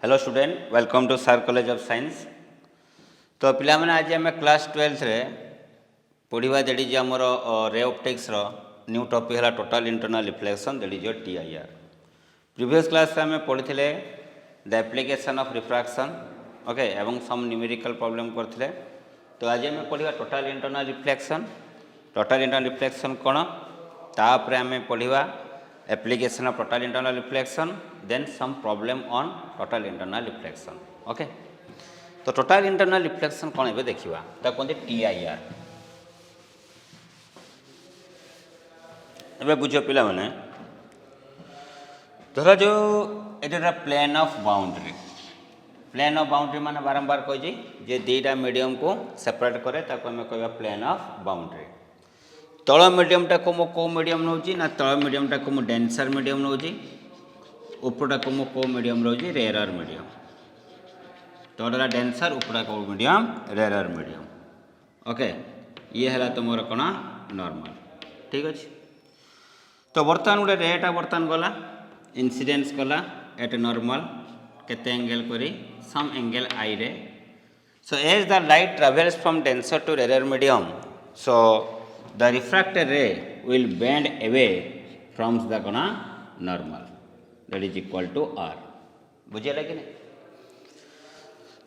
Hello student welcome to सार college of science. तो पिला माने आज आम क्लास 12 रे पढ़ा दैट इज आमर रे ऑप्टिक्स रो न्यू टॉपिक है total internal reflection that is your TIR. Previous class आम पढ़ी the application of refraction okay एवं सम न्यूमेरिकल प्रॉब्लम करथिले। तो आज आम पढ़ा total internal reflection. Total internal reflection कौन तापर आम पढ़ा application of total internal reflection then some problem on total internal reflection okay. तो टोटल इंटरनल रिफ्लेक्शन कौन है देखा कहते टीआईआर। एबे बुझ पिला माने धर जो ये plane of boundary. Plane of boundary माने बारंबार कही जे दीटा मीडियम को सेपरेट करे ताको हमें कहबा प्लेन ऑफ बाउंड्री। तल मीडियमटा को मो को मीडियम नौ ना तल मीडियमटा को मो डेंसर मीडियम नौ उपरटा को मो को मीडियम रोजी रेयर मीडियम। तलटा डेंसर उपरटा को मीडियम रेयर मीडियम ओके। ये है तुम कौन नॉर्मल ठीक अच्छे। तो बर्तमान गोटे रेटा बर्तमान गला इंसिडेंस कला एट नॉर्मल केते एंगल करी सम एंगल आई रे। So as the light travels from denser to rare medium so the refracted ray will bend away from the normal that is equal to r। बुझे कि नहीं।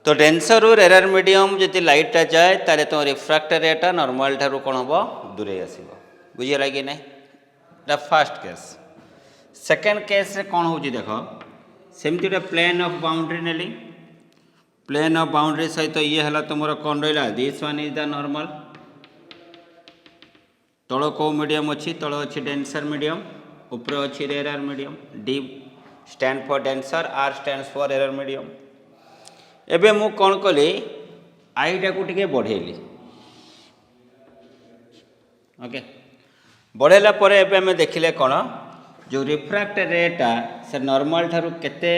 तो denser रू rare medium जदि लाइटा जाए ताले तो रिफ्रैक्टेड रेटा नॉर्मल ठारू कौन हम दूरे आसो बुझे कि नहीं। The first case. Second case रे कौन हो देख सेमती गोटे प्लेन ऑफ बाउंड्री नेली। प्लेन ऑफ बाउंड्री सहित ये है तुम कौन रहा this one is the normal. तल को मीडियम अच्छी तल अच्छी डेंसर मीडियम ऊपर अच्छी rare medium. D stand for denser R stand for rare medium. एबे मु कौन कली आईटा को टिके बढ़ेली ओके। बढ़ेला परे एबे हमें देखिले कौन जो रिफ्रैक्टेड रेटा से नॉर्मल ठारू केते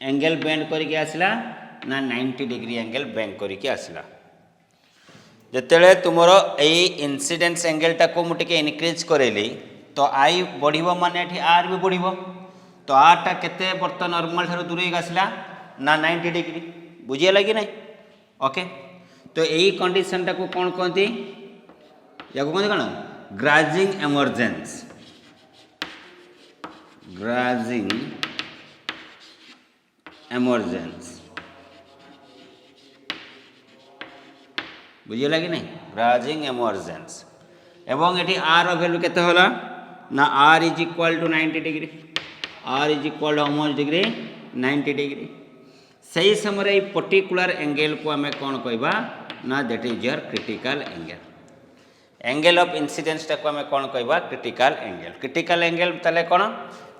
एंगल बेंड करके आसला ना 90 डिग्री एंगल बेंड करके आसला। जिते तुमर यही इनसीडेंस एंगलटा को मुझे इनक्रीज करेली तो आई बढ़ो माने आर भी बढ़ो। तो आरटा केते बर्त नॉर्मल ठारू दूर आसला ना 90 डिग्री बुझीगला कि नहीं ओके। तो यही कंडीशन टाको कौन कहती या कहते कौन ग्राजिंग एमर्जेंस। ग्राजिंग एमर्जेंस बुझीगला कि नहीं ग्राजिंग एमर्जेंस। एवं ये आर भैल्यू केते होला ना r is equal to 90 degree. R is equal to almost degree 90 degree. सही समय पर्टिकुलर एंगल को आम कौन कहबा ना that is your critical angle. Angle of incidence टाको आम कौन कहबा क्रिटिकल एंगल। क्रिटिकल एंगल ताले कौन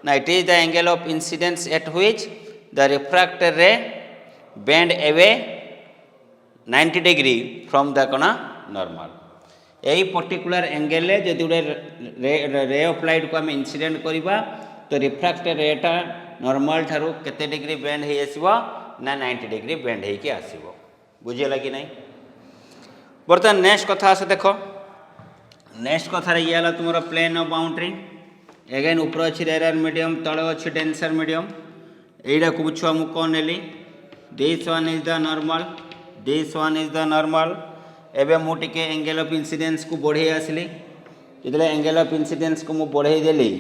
ना it is the angle of incidence at which the refracted रे bend away 90 degree from the कौन नॉर्मल। यही पर्टिकुलर एंगल जदि गोटे रे ऑफ लाइट को आम इंसिडेंट करवा तो रिफ्रैक्टेड रेटा नॉर्मल ठारू केते डिग्री बेंड हो आसो ना 90 डिग्री बेंड होके आसो बुझीगला कि नहीं। बर्तमान नेक्स्ट कथा आस देख। नेक्स्ट कथार ये है तुम प्लेन ऑफ बाउंड्री। एगेन ऊपर अच्छी रेयर मीडियम तल अच्छी डेंसर मीडियम। यहीटा को छुआ मु कौन नेली this one is the normal this one is the normal. एबे मु टिके एंगल ऑफ इंसिडेंस को बढ़े आसली जितने एंगल ऑफ इंसिडेंस को मु बढ़े देली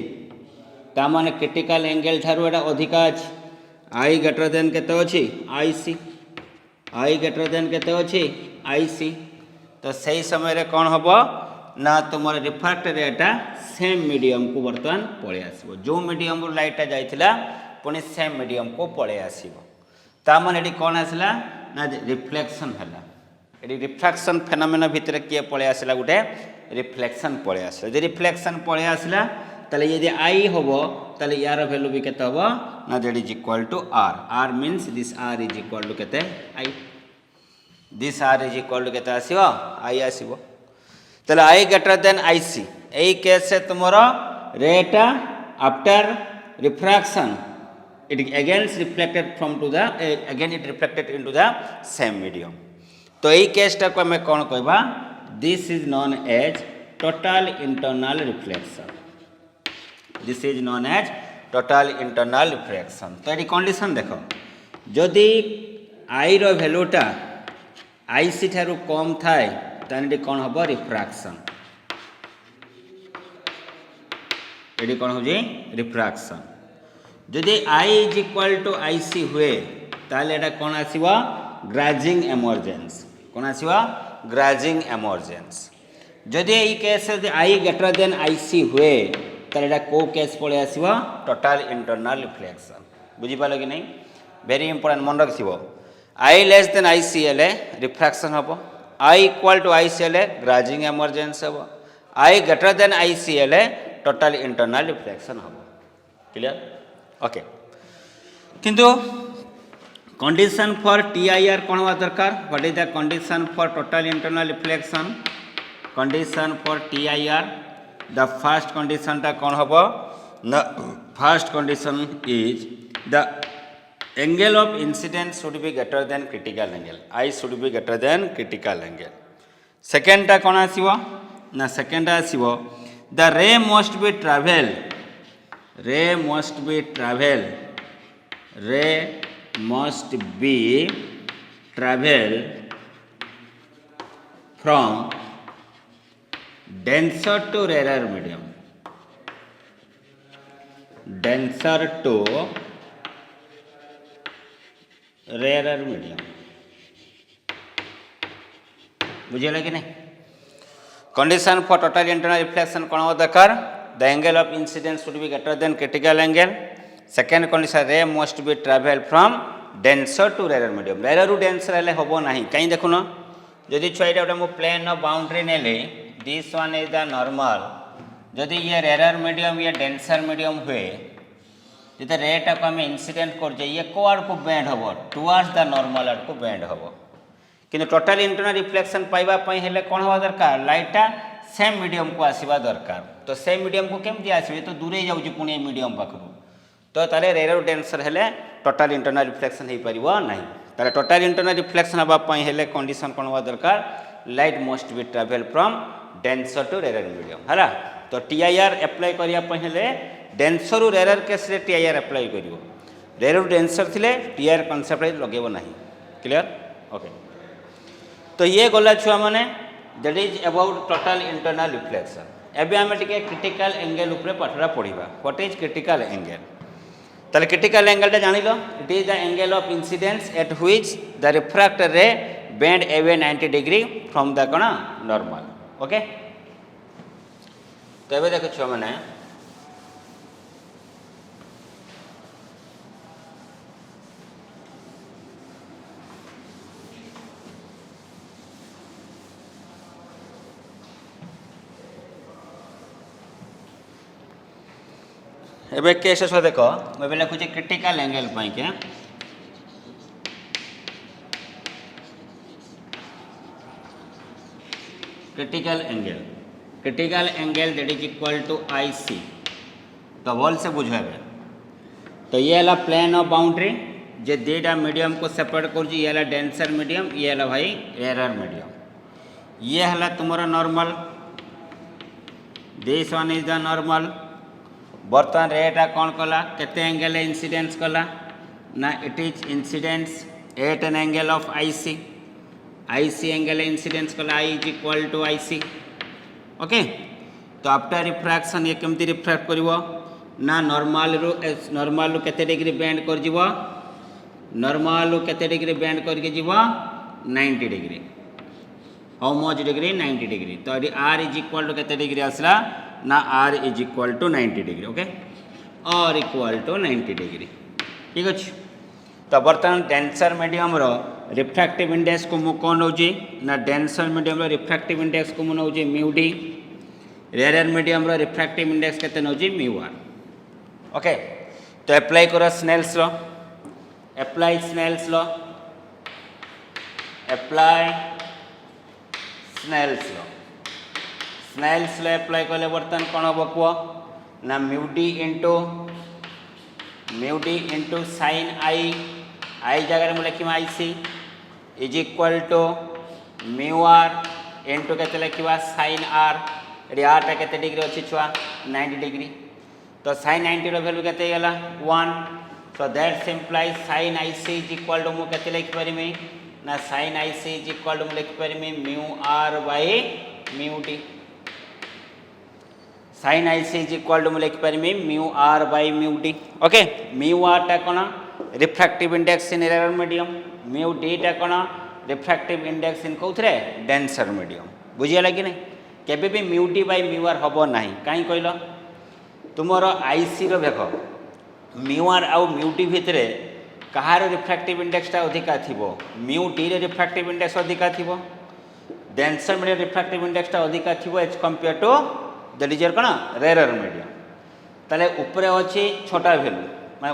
तामाने क्रिटिकल एंगल ठारू एटा अधिका अछि। आई ग्रेटर देन केते अछि आई सी। आई ग्रेटर देन केते अछि आई सी। तो सही समय रे कौन हबो ना तुम रिफ्रैक्टेड रेटा सेम मीडियम को बर्तमान पळे आसीबो। जो मीडियम रो लाइटा जाइथिला पुणी सेम मीडियम को पळे आसीबो। तामाने एटी कौन आसला ना रिफ्लेक्शन है। ये रिफ्लेक्शन फेनोमेना भितर किए पळे आसला गोटे रिफ्लेक्शन पळे आसला। यदि रिफ्लेक्शन पळे आसला ताले यदि आई होबो ताले यार वैल्यू भी केते होबो ना that is equal to R. R means this R is equal to केते I. This R is equal to केते आसीबो आई आसीबो। ताले I greater than I C. एई केस से तुमरो रेटा after refraction it again reflected from to the again it reflected into the same medium। तो यही केसटा को आम कौन कहबा this is known as total internal reflection. This is known as total internal refraction. तो ये कंडीशन देख जदि आई रो भैल्यूटा आई सी ठारू कम थाए ताने कौन हम रिफ्रैक्शन ये कौन हो रिफ्रैक्शन। जदि आई is equal to I C हुए ताले एटा कौन आसीबा ग्राजिंग एमरजेंस कौन आसीबा ग्राजिंग एमरजेंस। जदि ये case I greater than I C हुए ताले एटा को केस पळे आसीबा टोटाल इंटरनल रिफ्लेक्शन। बुझी पालो कि नहीं वेरी इंपोर्टेंट मन रखिबो आई लेस देन आई सी हेले रिफ्रैक्शन हबो आई इक्वल टू आई सी हेले ग्राजिंग एमरजेंस हबो आई ग्रेटर देन आई सी हेले टोटाल इंटरनल रिफ्लेक्शन हम क्लियर ओके। किंतु condition for T I R कौन हवा दरकार what is the condition for total internal reflection condition for T I R the first condition टा कौन हम न first condition is the angle of incidence should be greater than critical angle I should be greater than critical angle. Second टा कौन आसीबो ना second टा आसीबो the ray must be travel from denser to rarer medium बुझे कि नहीं। Condition for total internal reflection कौन हो दरकार the angle of incidence should be greater than critical angle. Second condition ray must be travel from denser to rarer medium rarer to denser हेले होबो नाही कहीं देखुन जदि छुआटा गोटे मु प्लेन ऑफ बाउंड्री नेले this one is the normal जदि ये रेरर मीडियम ये डेंसर मीडियम हुए जदि रेटा को आम इंसिडेंट कर ये को आड़ को बेंड हम टुवर्ड्स द नॉर्मल आड़ को बेंड हम किंतु टोटाल इंटरनल रिफ्लेक्शन पाइबा हेले कौन हवा दरकार लाइटा सेम मीडियम को आसवा दरकार। तो सेम मीडियम को केमती आसबे तो दूरे जाऊँ पुणी मीडियम पाखु तो ताले रेरर डेंसर हेले टोटाल इंटरनल रिफ्लेक्शन हो पारिबो नहीं ताले टोटाल इंटरनल रिफ्लेक्शन हवा हेले कंडीशन कौन हवा दरकार light must be travel from denser to rarer medium है। तो टीआईआर अप्लाई करने हेले डेंसर रु रेरर केस रे टीआईआर अप्लाई करिवो रेरर डेंसर थिले टीआईआर कांसेप्ट लगेबो नहीं क्लियर ओके। तो ये गला छुआ मैंने that is about total internal reflection. एबे आमे टिके क्रिटिकल एंगल ऊपर पाठरा पढ़िबा व्हाट इज क्रिटिकल एंगल। ताले क्रिटिकल एंगल टा जानि लो it is the angle of incidence at which the refractor ray bend away 90 degree from the कोना नॉर्मल ओके। तो एबे देखो छुआ मैंने एबे केस सो देखो मैं लिखुचे क्रिटिकल एंगल पाई के critical angle that is equal to I C. तो वॉल से बुझेबे तो ये है प्लेन ऑफ बाउंड्री जे दुटा मीडियम को सेपरेट कर ये है डेंसर मीडियम ये है भाई रेरर मीडियम ये है तुमर normal this one is the normal. बर्तमान रेटा कौन कला केते एंगल इंसिडेंस कला ना it is incidence at an angle of IC angle incidence कला I is equal to IC okay. तो आफ्टर रिफ्रैक्शन ये केमती रिफ्रैक्ट करिवो ना नॉर्मल रु केते डिग्री बेंड कर जीवो नॉर्मल रु केते डिग्री बेंड करके जीवो 90 degree how much degree 90 degree. तो ये आर इज इक्वल टू केते डिग्री आसला ना r is equal to 90 degree okay r equal to 90 degree ठीक अच्छे। तो बर्तमान डेंसर मीडियम रो रिफ्रैक्टिव इंडेक्स को मु कौन नौजी ना डेंसर मीडियम रो रिफ्रैक्टिव इंडेक्स को मु नौजी म्यू डी रेरर मीडियम रो रिफ्रैक्टिव इंडेक्स केते नौजी म्यू आर ओके। तो अप्लाई करो Snell's law apply Snell's law Snell's law apply कले बर्तमान कौन हम कह ना mu D into sine I जगह मुझे लिखा I C is equal to mu R into के लिखा साइन आर ये आर टा के डिग्री अच्छी छुआ 90 डिग्री। तो sin 90 वैल्यू केते गला 1 so that's implies sin IC is equal to मु केते लिख परिमी ना sin IC is equal to मु लिख परिमी mu r by mu t sin IC is equal to मु लिख परिमी mu r by mu t okay mu r टा कोन refractive index in rarer medium mu t टा कोन रिफ्रैक्टिव इंडेक्स इन कोथरे डेंसर मीडियम बुझिया कि नहीं केबे भी mu t bye mu r हबो नाही काई कहलो तुमर आईसी रो देख म्यू आर आउ म्यू टी भितर कहार रिफ्रैक्टिव इंडेक्सटा अधिका थिबो म्यू टी रे रिफ्रैक्टिव इंडेक्स अधिका थिबो डेंसर मीडियम रिफ्रैक्टिव इंडेक्सटा अधिका थिबो as compare to that is कोन रेरर मीडियम ताले ऊपर अछि छोटा वैल्यू माने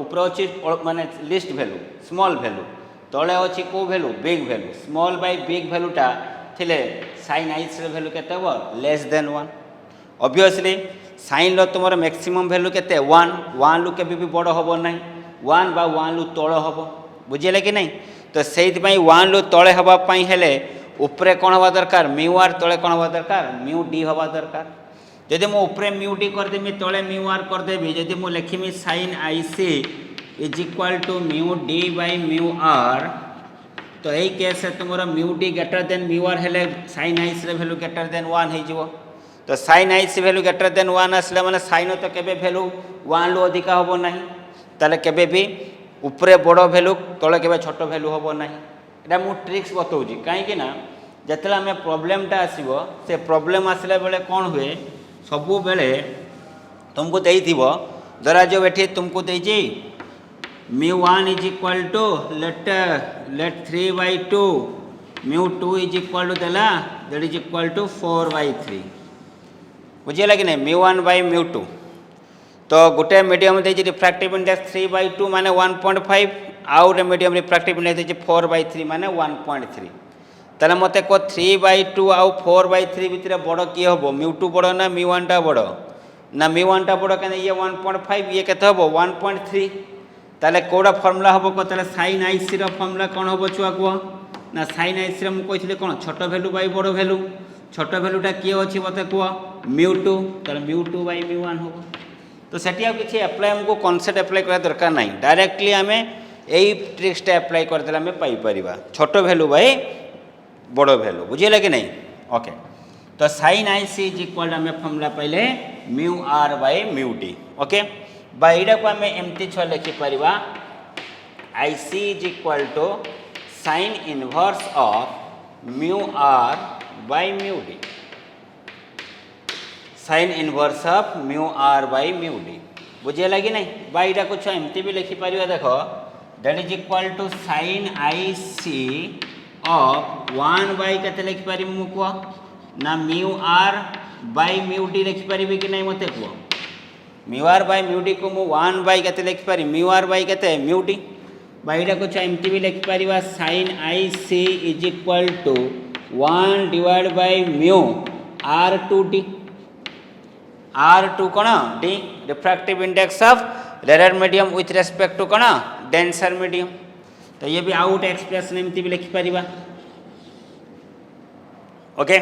ऊपर अछि माने लिस्ट वैल्यू स्मॉल वैल्यू तळे अछि को value big value small by big वैल्यूटा थिले sin i रे वैल्यू केते हो लेस देन 1 ऑब्वियसली साइन रो तुमर मैक्सिमम वैल्यू केते 1 1 लु केबे भी बड़ होबो नाही 1 बा 1 लु तळ होबो बुझिले कि नहीं तो सेहित पई 1 लु तळे हबा पई हेले ऊपरे कोन हबा दरकार म्यू आर तळे कोन हबा दरकार म्यू डी हबा दरकार जदि मो ऊपरे म्यू डी कर देमी तळे म्यू आर कर देबी जदि मो लिखिमी sin IC is equal to mu D by mu R तो एई केस से तुमरो mu D greater than mu R हेले sin IC रे वैल्यू ग्रेटर देन 1 हे जिवो तो sin IC value greater than 1 आसले माने sin तो केबे वैल्यू 1 लु अधिका होबो नाही ताले केबे भी ऊपरे बड़ वैल्यू तळे केबे छोट वैल्यू होबो नाही एटा मु ट्रिक्स बतौजी काहे कि ना जतला हमें प्रॉब्लम टा आसीबो से प्रॉब्लम आसले बेले कोन हुए सबु बेले तुमको देइथिबो जरा जो एठी तुमको देइजी μ1 is equal to let 3/2 μ2 is equal to देला दैट इज इक्वल टू 4/3 बुझे लगे नहीं μ1 बाय μ2 तो गोटे मीडियम दे रिफ्रैक्टिव इंडेक्स 3/2 माने 1.5 आउ रे मीडियम रिफ्रैक्टिव इंडेक्स दे 4/3 माने 1.3 तले मते को 3/2 आउ 4/3 भितर बड़ की हबो μ2 बड़ ना μ1 टा बड़ ना μ1 टा बड़ कने ये 1.5 ये केते हबो 1.3 ताले कोडा फार्मूला हबो को ताले sin IC रो फार्मूला कोन हबो छुआ को ना sin IC रे म कहिथिले कोन छोट वैल्यू बाय बड़ वैल्यू छोट वैल्यूटा किए अच्छी मत कह μ2 तार μ2 बाय μ1 हो तो सेठी आ किसी अप्लाई हमको कॉन्सेप्ट अप्लाई करा दरकार नहीं डायरेक्टली आम यही ट्रिक्सटा अप्लाई करदे आम पाइपर छोट वैल्यू बाय बड़ वैल्यू बुझे कि नहीं ओके तो sin IC इज इक्वल आम फॉर्मूला पाइले mu R by mu T okay बाईटा को आम एमती छ लिखिपर IC is equal to sin inverse of mu R by mu D sin inverse of mu R by mu D बुझे लगी नहीं बाईटा कुछ एमती भी लिखिपर देख that is equal to sin IC of 1 by के लिखिपर मु कह ना mu R by mu D लिखिपर कि नहीं मत कह mu R by mu D को मु 1 बाय के लिखिपर म्यू आर बाय के म्यू डी बाईटा कुछ एमती भी लिखिपर sin IC is equal to 1 divide by mu R2D R2 कौन D refractive index of rarer medium with respect to कौन डेंसर मीडियम तो ये भी आउट एक्सप्रेशन एमती भी लिखिपर ओके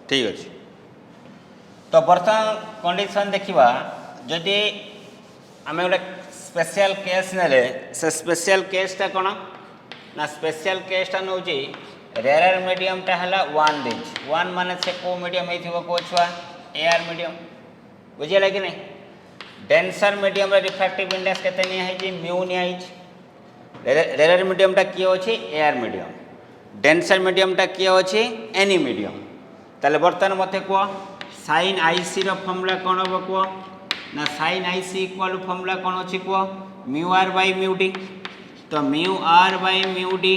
ठीक अच्छे तो बर्तमान कंडीशन देखा जदि आम गोटे स्पेशल केस नेले से स्पेशल केसटा कौन ना स्पेशल केसटा नौ रेरर मीडियमटा है 1 देज 1 माने से को मीडियम हो छुआ एआर मीडियम बुझे कि नहीं डेंसर मीडियम रिफ्रैक्टिव इंडेक्स केते निया म्यू निया रेरर मीडियमटा किए अच्छी एआर मीडियम डेंसर मीडियमटा किए अच्छी एनी मीडियम ताले बर्तमान मत कह sin IC रो फॉर्मूला कौन हम कह ना sin IC इक्वल फॉर्मूला कौन अच्छी कह mu R by mu D तो mu R by mu D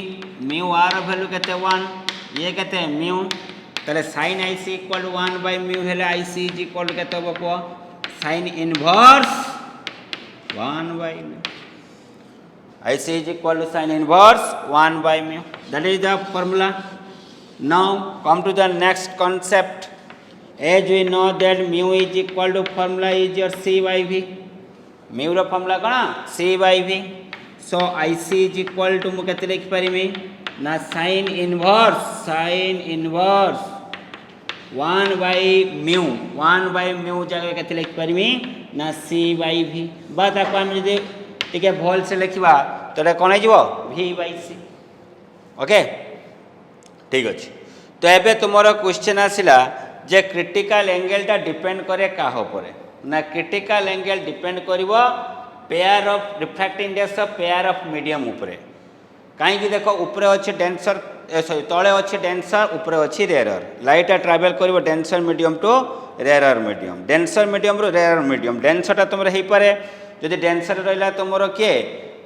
mu R value केते 1 ये केते म्यू ताले sin IC equal 1 by mu हेले IC इज इक्वल केते हो कह sin inverse 1 by mu IC is equal to sin inverse 1 by mu. That is the formula. Now come to the next concept. As we know that mu is equal to formula is your C by V. Mu रो formula कौन C by V so I C is equal to मुझे लिखिपारि ना sine inverse 1 by mu जगह के लिखिपारि ना सी by we बा ताको आम जदि टिके भल से लिखा तो कौन हो वी बाय सी ओके ठीक अच्छे। तो ये तुम क्वेश्चन आसला जे क्रिटिकल एंगलटा डिपेंड करे क्या ना क्रिटिकल एंगल डिपेंड कर pair of refractive index of pair of medium उपरे कहीं देखो ऊपर अच्छे डेंसर सॉरी तले अच्छे डेंसर ऊपर अच्छी रेयरर लाइट ट्रावेल कर denser medium to rarer medium denser medium रू रेयरर मीडियम डेंसरटा तुम हो पारे जदि डेंसर रहा तुम किए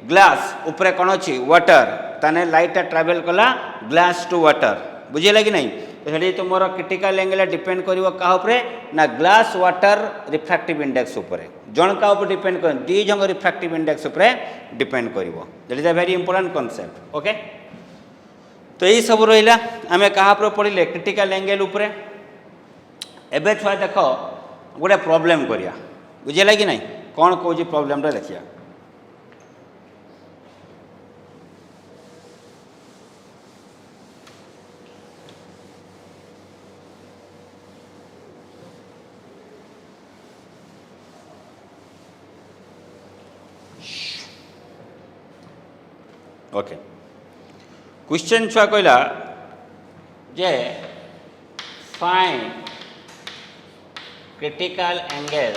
ग्लास ऊपर कौन अच्छी वाटर ताने लाइटा ट्रावेल कला ग्लास टू वाटर बुझेगा कि नहीं तो ये तुम क्रिटिकल एंगल डिपेंड कर ना ग्लास वाटर रिफ्रैक्टिव इंडेक्स उपर जनका उपर डिपेंड कर दी जन रिफ्रैक्टिव इंडेक्स उपर डिपेंड कर that is a very important concept okay. तो यही सब रहा आम क्या पढ़ले क्रिटिकल एंगल उपर एबे छुआ देख गोटे प्रॉब्लम करिया बुझेगा कि नहीं कौन कौन प्रॉब्लम देखिया ओके क्वेश्चन छुआ कहला जे find critical angle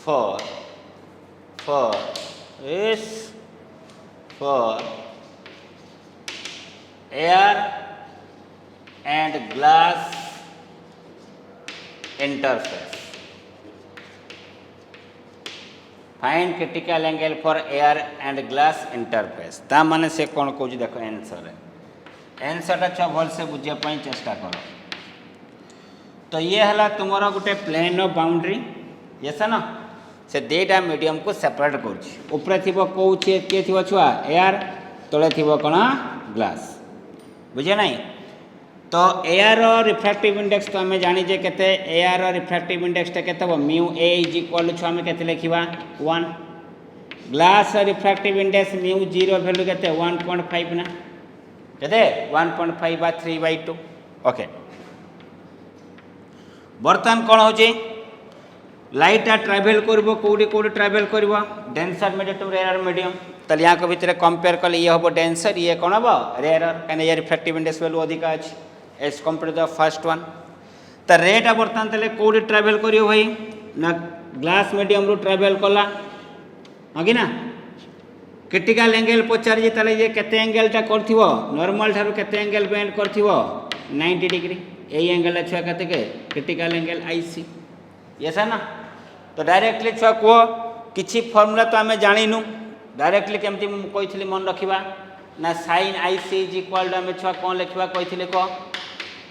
for air and glass interface find critical angle for air and glass interface ता माने से कौन कौच देखो आंसरटा छुआ भल से बुझापी चेष्टा कर। तो ये है तुमर गोटे प्लेन ऑफ बाउंड्री ये ना से दुईटा मीडियम को सेपरेट कर थी कौ किए थी छुआ एयर तले थी कौन ग्लास बुझे नहीं। तो एयर रिफ्रैक्टिव इंडेक्स तो आम जानीजे केते एयर रिफ्रैक्टिव इंडेक्सटा केते हो म्यू ए इज इक्वल छुआ आम केते लिखा 1 glass refractive index mu 0 value केते 1.5 ना केते 1.5 बा 3/2 ओके। बर्तमान कौन हो लाइटा ट्रावेल कर कौटी कौटी ट्रावेल कर denser medium to rare medium ताले यहाँ भितर कंपेयर कले ये हम डेंसर ये कौन हम रेयर कहीं ये रिफ्रैक्टिव इंडेक्स वैल्यू अधिक अच्छी as compare to the first one. तो रेटा बर्तमान ताले कौटी ट्रावेल कर भाई ना ग्लास मीडियम रू ट्रावेल कला हाँ कि ना क्रिटिकल एंगल पचारि ताले ये केते एंगलटा करथिवो नॉर्मल ठारू केते एंगल बेंड करथिवो 90 डिग्री ए एंगल छुआ केते के क्रिटिकल एंगल आईसी ये ना। तो डायरेक्टली छुआ कह किसी फॉर्मूला तो आम जाणीनु डायरेक्टली केमती कही मन रखा ना sine i C is equal आम छुआ कौन लिखा कही कह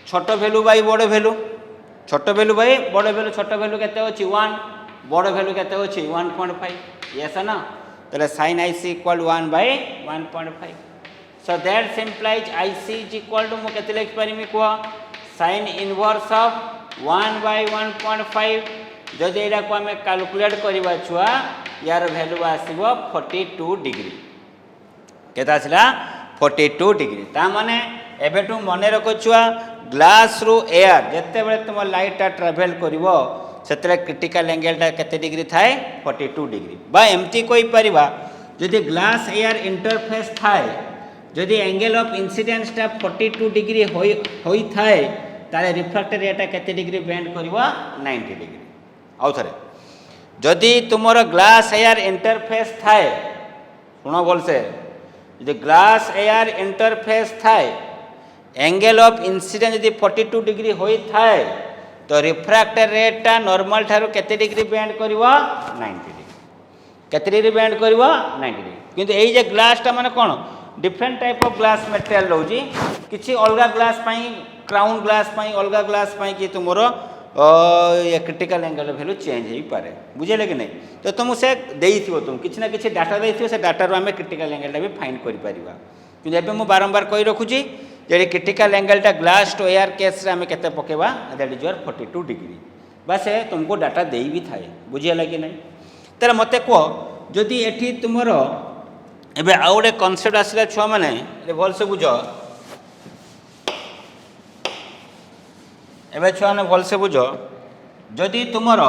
छोट भैल्यू बाई बड़ भैल्यू छोट भैल्यू बाई बड़ भैल्यू छोट भैल्यू केते अछि 1 बड़ भैल्यू केते अछि 1.5 यस ना। तो sine i c equal 1 by 1.5 so that simplify i C is equal to मुझे केते लिखि पारिमी कह साइन इनवर्स ऑफ 1 बाय 1.5 जदि यहाँ को आम कैलकुलेट करवा छुआ यार भैल्यू आसो 42 डिग्री केता आसला 42 डिग्री ता माने एबेटू मन रख छुआ ग्लास रू एयर जिते बड़े तुम लाइटा ट्रावेल कर से क्रिटिकल एंगलटा केते डिग्री थाए 42 डिग्री बा एमती कोई परिबा जदि ग्लास एयर इंटरफेस थाए जदि एंगल ऑफ इंसिडेंसटा 42 डिग्री होई थाए ताले रिफ्रैक्टर एटा केते डिग्री बेंड करबा 90 डिग्री। आउ थे जदि तुमर ग्लास एयर इंटरफेस थाए शुण बोल से यदि ग्लास एयर इंटरफेस थाए एंगल ऑफ इंसिडेंस यदि 42 डिग्री होई थाए तो रिफ्रैक्टर रेटा नॉर्मल ठारू केते डिग्री बेंड करबा 90 डिग्री केते डिग्री बेंड करबा 90 डिग्री। किंतु एई जे ग्लासटा माने कोन different type of glass material रोजी किछि अलगा ग्लास पई क्राउन ग्लास पई अलगा ग्लास पई कि तुमरो ये क्रिटिकल एंगल वैल्यू चेंज हो पारे बुझे कि नहीं। तो तुम से तुम किसी ना कि डाटा दे से डाटार आम क्रिटिकल एंगलटा भी फाइंड कर कि मुझे बारंबार कही रखुची जे क्रिटिकल एंगलटा ग्लास टू एयर केस आम के पकेबा दैट इज योर 42 डिग्री बा से तुमको डाटा दे भी थाए बुझीगला कि नहीं तेरे मत कह जदि एठी तुमर एबे आउ गोटे कनसेप्ट आसला छुआ मैंने भल से बुझ एबे छुआ मैंने भल से बुझ जदि तुमर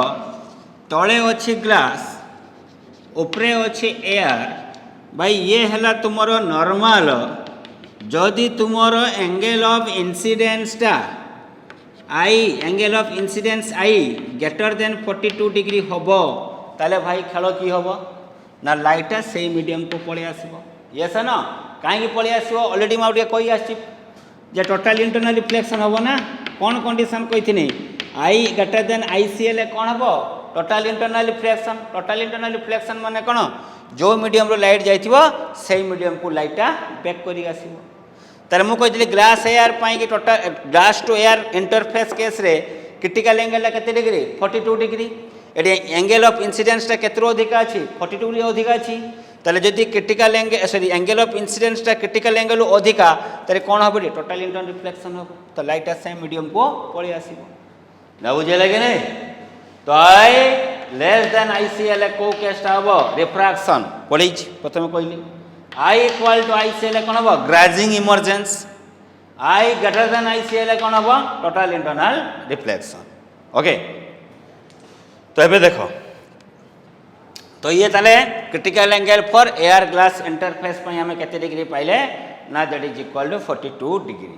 तले अच्छी ग्लास उपरे अच्छी एयर भाई ये है तुमर नॉर्मल जदि तुमर एंगल ऑफ इंसिडेंसटा I angle of incidence I greater than 42 degree होबो ताले भाई खेल कि हम ना लाइटा से मीडियम को पलि आसो ये से ना कहीं पलि आसो अलरेडी मुझे कही आसी टोटाल इंटरनल रिफ्लेक्शन हम ना कौन कंडीशन कही आई ग्रेटर देन आईसीएल कौन हम टोटाल इंटरनल रिफ्लेक्शन माने कौन जो मीडियम रो लाइट जाइथिबो सेही मीडियम को लाइटा बैक करी आसीबो तारे मु कहितली ग्लास एयर पाई कि total glass to air interface case रे क्रिटिकल एंगल केते डिग्री 42 डिग्री एडी एंगल ऑफ इंसिडेंस टा केतरो अधिक अछि 42 डिग्री अधिक अछि ताले जदि critical angle sorry angle of incidence टा क्रिटिकल एंगल अधिका तारे कोन हबो टोटाल इंटरनल रिफ्लेक्शन हबो तो लाइट सेम मीडियम को पळि आसीबो ना बुझे लगे नै तो आई लेस देन आईसीएल को केसटा हबो रिफ्रैक्शन पळि प्रथम कहली आई इक्वल टू आईसीएल कौन हम ग्राजिंग इमर्जेंस आई ग्रेटर देन आईसीएल कौन हम टोटाल इंटरनल रिफ्लेक्शन ओके तो ये देखो तो ये ताले critical angle for air glass interface पे हमें केते डिग्री पाइले ना that is equal to 42 degree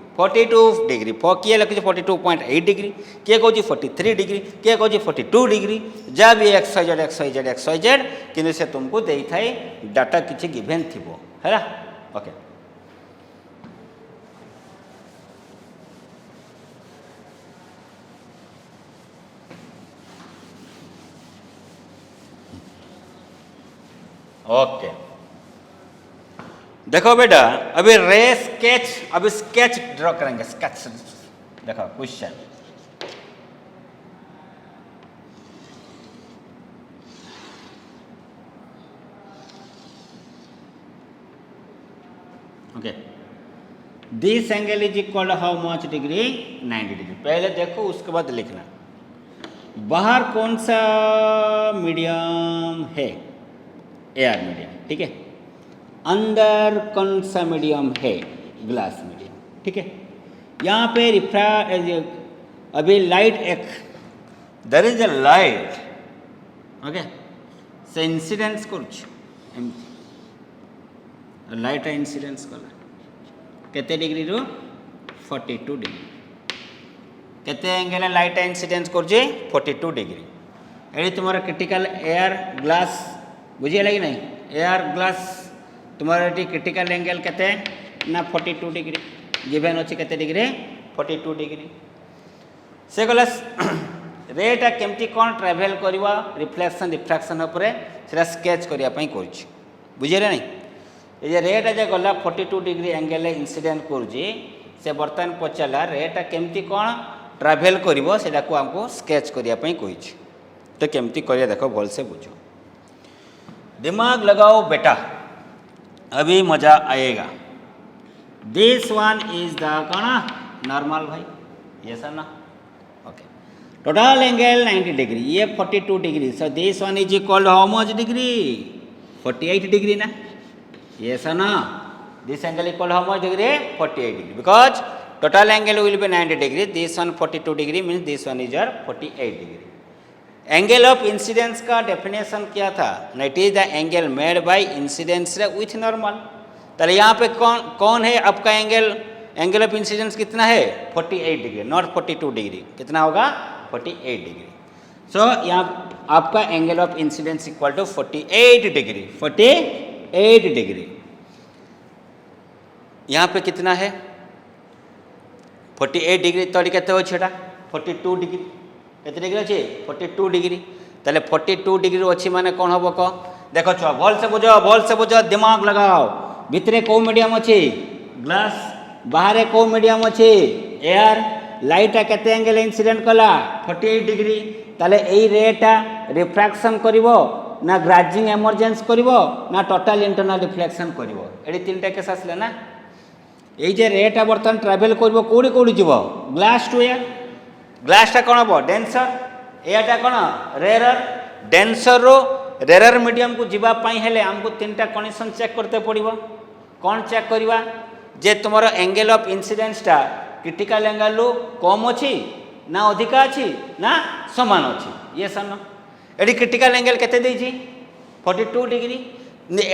किए लिखुचे 42.8 डिग्री किए कहूँ 43 डिग्री किए कहूँ 42 डिग्री जहाँ भी XYZ कि से तुमको दे थाए डाटा किसी गिभेन थी है ओके ओके देखो बेटा अभी अभी स्केच ड्रॉ करेंगे स्केच देखो question okay this angle is equal to how much degree 90 degree पहले देखो उसके बाद लिखना बाहर कौन सा मीडियम है एयर मीडियम ठीक है अंदर कौन सा मीडियम है ग्लास मीडियम ठीक है यहाँ पे अभी लाइट एक there is a light okay से इंसिडेंस करुछ लाइट इंसिडेंस कला केते डिग्री रो 42 डिग्री केते एंगल लाइट इंसिडेंस करुछे 42 डिग्री एडी तुम्हारा क्रिटिकल एयर ग्लास बुझे लगी नहीं एयर ग्लास तुम्हारा क्रिटिकल एंगल केते ना 42 डिग्री गिवन अच्छे केते डिग्री 42 डिग्री से गला रेटा केमती कौन ट्रैवल करवा रिफ्लेक्शन रिफ्रैक्शन उपरे सेटा स्केच करिया पई करछि बुझे नहीं ये रेटा जे गला 42 डिग्री एंगल इंसिडेंट करुछि से बर्तमान पचाला रेटा केमती कौन ट्रैवल करिवो सेटा को हमको स्केच करिया पई कहिछि तो केमती करिया देखो भल से बुझो दिमाग लगाओ बेटा अभी मजा आएगा दिस वन इज द कौन नॉर्मल भाई ये सर ना ओके टोटल एंगल 90 डिग्री ये 42 degree so this one is equal how much degree 48 degree ना ये सर ना this angle equal how much degree 48 degree because total angle will be 90 degree this one 42 degree means this one is 48 degree angle of incidence का definition क्या था it is the angle made by incidence with normal तो यहाँ पे कौन है आपका angle of incidence कितना है 48 डिग्री नॉट 42 डिग्री कितना होगा 48 डिग्री सो यहाँ आपका angle of incidence equal to 48 degree यहाँ पे कितना है 48 डिग्री तो केते हो छेटा 42 डिग्री केते डिग्री अच्छे 42 डिग्री ताले 42 डिग्री अच्छी माने कौन हम कह देख छुआ भल से बुझ दिमाग लगाओ भितरे कौ मीडियम अच्छे ग्लास बाहर कौ मीडियम अच्छे एयर लाइटा केते एंगल इंसिडेंट कला 48 डिग्री ताले एई रेटा रिफ्रैक्शन करिवो ना ग्राजिंग इमर्जेंस करिवो ना टोटल इंटरनल रिफ्लेक्शन करिवो एडी तीनटा केस आसले ना एई जे रेटा बर्तन ट्रैवल करिवो कोडी कोडी जीवो ग्लास टू एयर ग्लासटा कौन हम डेंसर एटा कौन रेरर डेंसर रो रेरर मीडियम को जीवाई हेले आमको 3टा कंडीशन चेक करते पड़ो कौन चेक करवा जे तुम एंगल ऑफ इंसिडेंसटा क्रिटिकल एंगल रू कम अच्छी ना अधिका अच्छी ना समान अच्छी ये सन ये क्रिटिकल एंगल केते देछि 42 डिग्री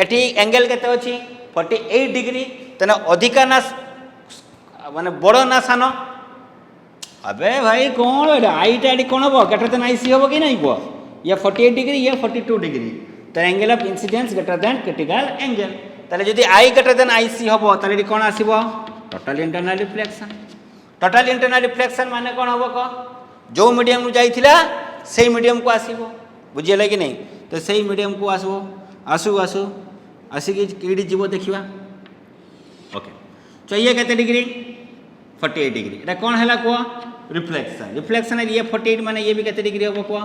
एटी एंगल केते अच्छी 48 डिग्री तेना अधिका ना माने बड़ ना सान अबे भाई कौन आईटा एटी कौन हम ग्रेटर देन आईसी हम कि नहीं को ये 48 डिग्री ये 42 डिग्री तो angle of incidence greater than critical angle ताले जदि आई ग्रेटर देन आईसी हम ताले कौन आसीबो टोटल इंटरनल रिफ्लेक्शन माने कौन हम कह जो मीडियम जाइथिला से मीडियम को आसीबो बुझियला कि नहीं तो सही मीडियम को आसबो आसू आसू आसिक कईटी जीव देखा ओके तो ये केते डिग्री 48 डिग्री एटा कौन है कह रिफ्लेक्शन ये 48 माने ये भी केते डिग्री हम कह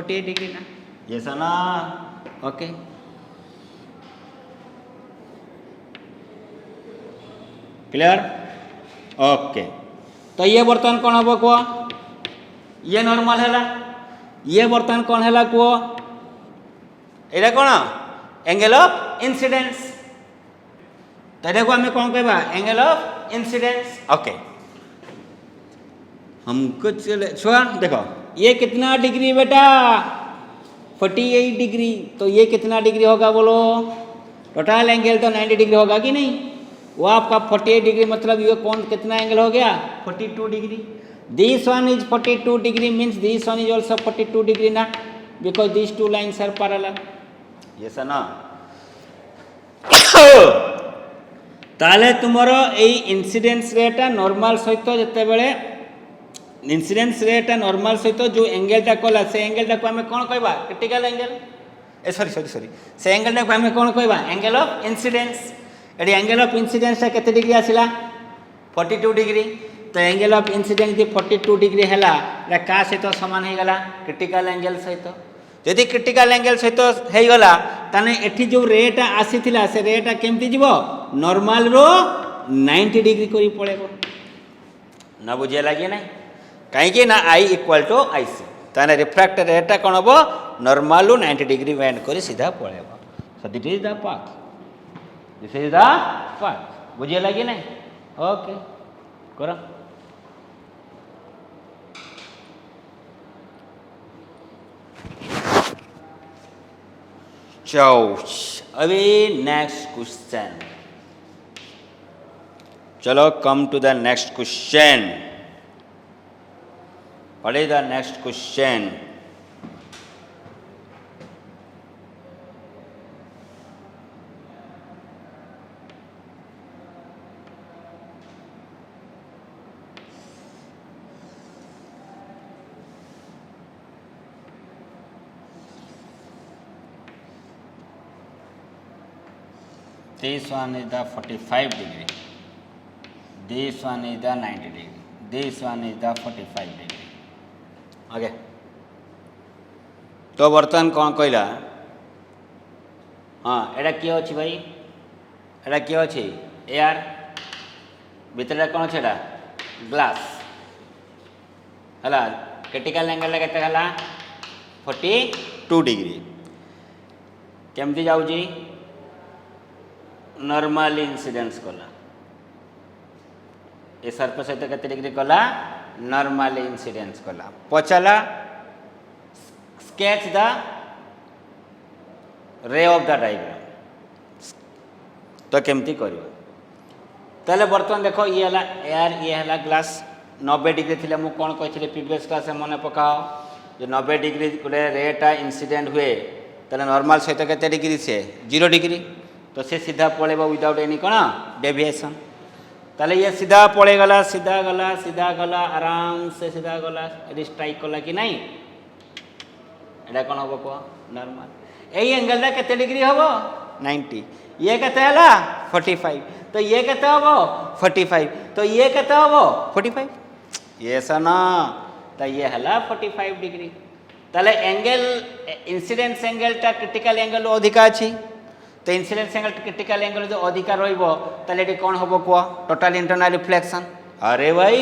48 डिग्री ना ये ना ओके क्लियर ओके तो ये बर्तमान कौन हम कह ये नॉर्मल है ये बर्तमान कौन है कह ये कौन एंगल ऑफ इंसिडेंस तो ये आम कौन कहवा एंगल ऑफ इंसिडेंस ओके हमको छुआ देखो ये कितना डिग्री बेटा 48 डिग्री तो ये कितना डिग्री होगा बोलो टोटल एंगल तो 90 डिग्री होगा कि नहीं वो आपका 48 डिग्री मतलब ये कौन कितना एंगल हो गया 42 degree this one is 42 degree means this one is also 42 degree ना because this two lines are parallel ये ना ताले तुमर ए इंसिडेंस रेटा नॉर्मल सहित जिते बड़े इंसिडेंस रेटा नॉर्मल सहित जो एंगलटा कला से एंगलटा को आम कौन कहवा critical angle A sorry sorry sorry से एंगलटा को आम कौन कहवा एंगल ऑफ इंसिडेंस ये एंगल ऑफ इंसिडेंसटा केते डिग्री आसिला 42 डिग्री तो एंगल ऑफ इंसिडेंस जो 42 डिग्री है क्या सहित सामान हो गला क्रिटिकल एंगल सहित जदि क्रिटिकल एंगल सहित हो गला ताने एठी जो रेटा आसीथिला से रेटा केमती जीवो नॉर्मल रो 90 डिग्री करी पड़ेबो ना बुझे लगे ना कहीं ना आई इक्वल टू आईसी ताने रिफ्रैक्टर रेटा कौन हम नॉर्मल रू 90 डिग्री वेंड करी सीधा पड़ेबो so this is the path this is the path बुझे लगे ना ओके करो अभी नेक्स्ट क्वेश्चन चलो come to the next question what is the next question this one is the 45 degree this one is the 90 degree this one is the 45 degree आगे तो बर्तमान कौन कहला हाँ एटा किए अच्छी भाई एटा किए अच्छी एयर भितर कौन अच्छे एटा ग्लास है क्रिटिकल एंगल केते हला 42 डिग्री केमती जाऊँगी नॉर्मल इंसिडेंस कला ये सरफेस सहित केते डिग्री कला नॉर्मल इंसिडेंस कला पचला sketch the ray of the diagram तो केमती करियो ताले बर्तमान देखो ये हला एयर ये हला ग्लास 90 डिग्री थिले मु कोन कहथिले प्रीवियस क्लास में मने पकाओ जो 90 डिग्री गोटे रेटा इंसिडेंट हुए ताले नॉर्मल सहित केते डिग्री से 0 डिग्री तो से सीधा पड़ेगा विदाउट एनी कौन डेविएशन ताले ये सीधा पड़ेगला सीधा गला आराम से सीधा गला ये स्ट्राइक कला कि नहीं एटा कौन हम कह नॉर्मल यही एंगल केते डिग्री हम 90 ये केते हला 45 तो ये केते हम 45 तो ये केते हम 45 ये सना तो ये हला 45 डिग्री ताले एंगल इंसिडेंस एंगलटा क्रिटिकल एंगल अधिका अछि तो इंसिडेंस एंगल क्रिटिकल एंगल जो अधिकार रही कौन हम कह टोटल इंटरनल रिफ्लेक्शन अरे भाई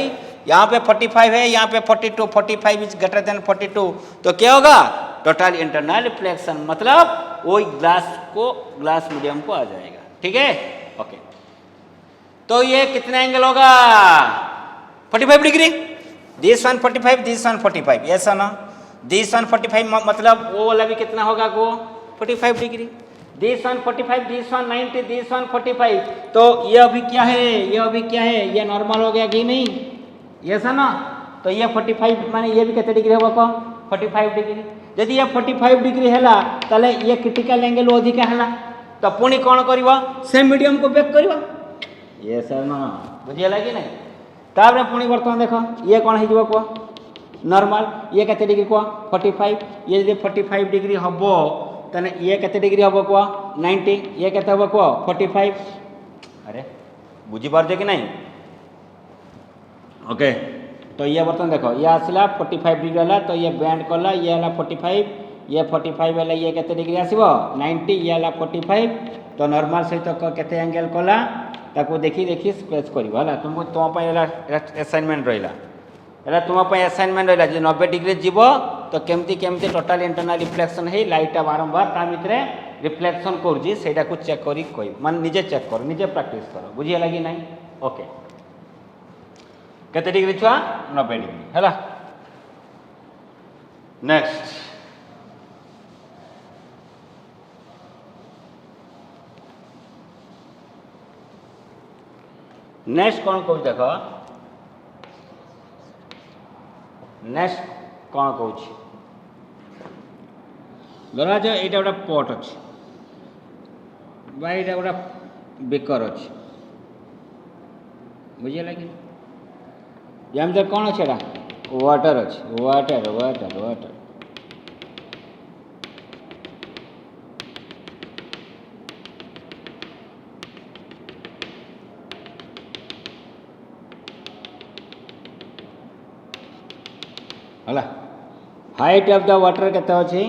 यहाँ पे 45 है, यहाँ पे 42, 45 इज ग्रेटर देन 42, तो क्या होगा टोटल इंटरनल रिफ्लेक्शन, मतलब वो ग्लास मीडियम को आ जाएगा। ठीक है, ओके। तो ये कितना एंगल होगा 45 degree, this one 45, this one 45, ऐसा ना, दिस वन 45 मतलब वो वाला भी कितना होगा को 45 degree, this one 45, this one 90, this one 45, तो ये अभी क्या है, ये अभी क्या है, ये नॉर्मल हो गया कि नहीं, ऐसा ना, तो ये 45 माने ये भी कितने डिग्री होगा को 45 डिग्री, यदि ये 45 डिग्री है ताले ये क्रिटिकल एंगल अधिका है, तो पुणी कौन करवा सेम मीडियम को बेक करवा, ये सर ना बुझेगा कि नहीं। तापर पुणी बर्तमान देख ये कौन हो कह नॉर्मल, ये केते डिग्री कह 45, ये यदि 45 डिग्री हम ताने ये केते डिग्री हम कह 90, ये केते हम कह 45, अरे बुझीपार कि नहीं, ओके। तो ये बर्तमान देख ये आसला 45 डिग्री है, तो ये बैंड कला, ये है 45, ये 45 है, ये केते डिग्री आसो 90, ये है 45, तो नॉर्मल सहित केते एंगल कला ताको देखी देखी स्केच करवा तुमको तुम असाइनमेंट रहा तुम असाइनमेंट रहा जो 90 डिग्री जीव तो केमती केमती टोटाल इंटरनल रिफ्लेक्शन है लाइटा बारंबार ता भितर रिफ्लेक्शन करा को चेक कर मान निजे चेक कर निजे प्रैक्टिस कर बुझीगला कि नहीं, ओके। केते डिग्री छुआ 90 डिग्री है। नेक्स्ट नेक्स्ट कौन कह देख, नेक्स्ट कौन कह धरा जो यहाँ गोटे पट अच्छे यहाँ गोटे बेकर अच्छे बुझीगला कि या कौन अच्छे वाटर अच्छे वाटर वाटर वाटर है। हाइट ऑफ द वाटर केते अच्छी,